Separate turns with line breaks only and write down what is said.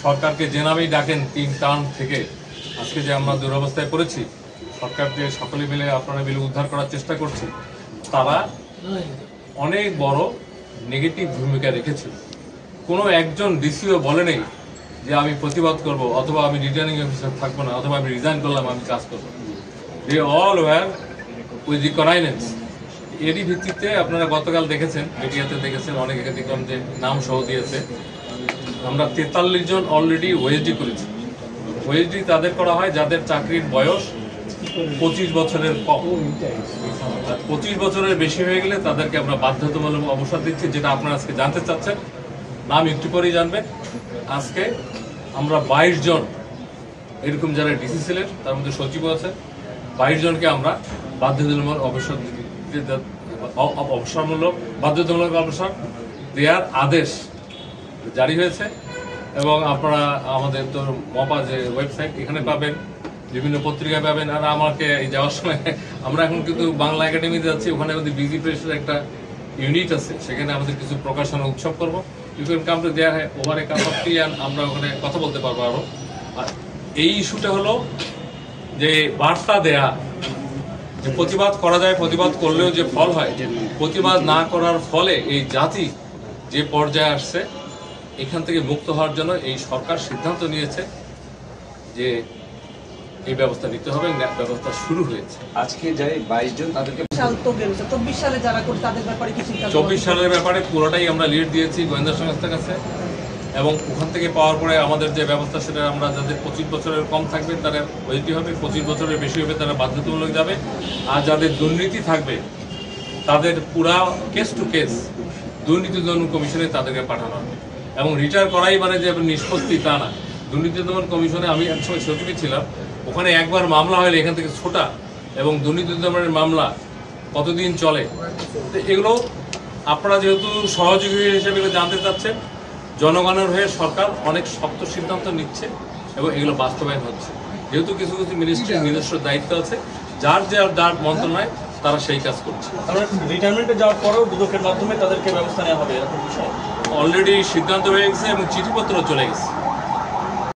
সরকারকে যে নামেই ডাকেন 3 টার্ম থেকে আজকে যে আমরা দুরবস্থায় পড়েছি, সরকারকে সকলে মিলে আপনারা মিলে উদ্ধার করার চেষ্টা করছি, তারা অনেক বড় নেগেটিভ ভূমিকা রেখেছে। কোনো একজন ডিসিও বলে নেই যে আমি প্রতিবাদ করব, অথবা আমি রিটার্নিং অফিসার থাকবো না, অথবা আমি রিজাইন করলাম, আমি কাজ করবো। They all were with the convenience. এরই ভিত্তিতে আপনারা গতকাল দেখেছেন, মিডিয়াতে দেখেছেন, অনেকে দেখলাম যে নাম সহ দিয়েছে। আমরা 43 জন অলরেডি ওএসডি করেছি। ওএসডি তাদের করা হয় যাদের চাকরির বয়স 25 বছরের কম। 25 বছরের বেশি হয়ে গেলে তাদেরকে আমরা বাধ্যতামূলক অবসর দিচ্ছি, যেটা আপনারা আজকে জানতে চাচ্ছেন। নাম একটু পরেই জানবেন। আজকে আমরা 22 জন এরকম যারা ডিসি ছিলেন, তার মধ্যে সচিবও আছে, 22 জনকে আমরা বাধ্যতামূলক অবসরমূলক বাধ্যতামূলক অবসর দেওয়ার আদেশ জারি হয়েছে। এবং আপনারা আমাদের তো মপা যে ওয়েবসাইট, এখানে পাবেন, বিভিন্ন পত্রিকায় পাবেন। আর আমাকে এই যাওয়ার সময় আমরা এখন কিন্তু বাংলা একাডেমিতে যাচ্ছি, ওখানে আমাদের বিজি প্রেসের একটা ইউনিট আছে, সেখানে আমাদের কিছু প্রকাশনা উৎসব করবো। You can come to there over a cup of tea, আমরা ওখানে কথা বলতে পারবো আরো। আর এই ইস্যুটা হলো যে বার্তা দেয়া, যে প্রতিবাদ করা যায়, প্রতিবাদ করলেও যে ফল হয়, প্রতিবাদ না করার ফলে এই জাতি যে পর্যায়ে আসছে, এখান থেকে মুক্ত হওয়ার জন্য এই সরকার সিদ্ধান্ত নিয়েছে যে এই ব্যবস্থা নিতে হবে। ব্যবস্থা শুরু হয়েছে।
আজকে যাই 22 জন, তাদেরকে
24 সালে যারা করে তাদের ব্যাপারে কিছু
24 সালের ব্যাপারে পুরোটাই আমরা লিড দিয়েছি গোয়েন্দা সংস্থার কাছে, এবং ওখান থেকে পাওয়ার পরে আমাদের যে ব্যবস্থা, সেটা আমরা যাদের 25 বছরের কম থাকবে তারা ওইটি হবে, 25 বছরের বেশি হবে তারা বাধ্যতামূলক যাবে। আর যাদের দুর্নীতি থাকবে তাদের পুরা কেস টু কেস দুর্নীতি দমন কমিশনে তাদেরকে পাঠানো হবে। এবং রিটায়ার করাই মানে যে নিষ্পত্তি তা না। দুর্নীতি দমন কমিশনে আমি একসময় সচিবই ছিলাম, ওখানে একবার মামলা হলে এখান থেকে ছোটা, এবং দুর্নীতি দমনের মামলা কতদিন চলে, এগুলো আপনারা যেহেতু সহযোগী হিসেবে জানতে চাচ্ছেন, জনগণের হয়ে সরকার অনেক শক্ত সিদ্ধান্ত নিচ্ছে এবং এগুলো বাস্তবায়ন হচ্ছে। যেহেতু কিছু কিছু মিনিস্ট্রির নিজস্ব দায়িত্ব আছে, যার মন্ত্রণালয় তারা সেই কাজ করছে।
রিটায়ারমেন্টে যাওয়ার পরেও দুদকের মাধ্যমে তাদেরকে ব্যবস্থা নেওয়া হবে, এরকম বিষয়
অলরেডি সিদ্ধান্ত হয়ে গেছে এবং চিঠিপত্র চলে গেছে।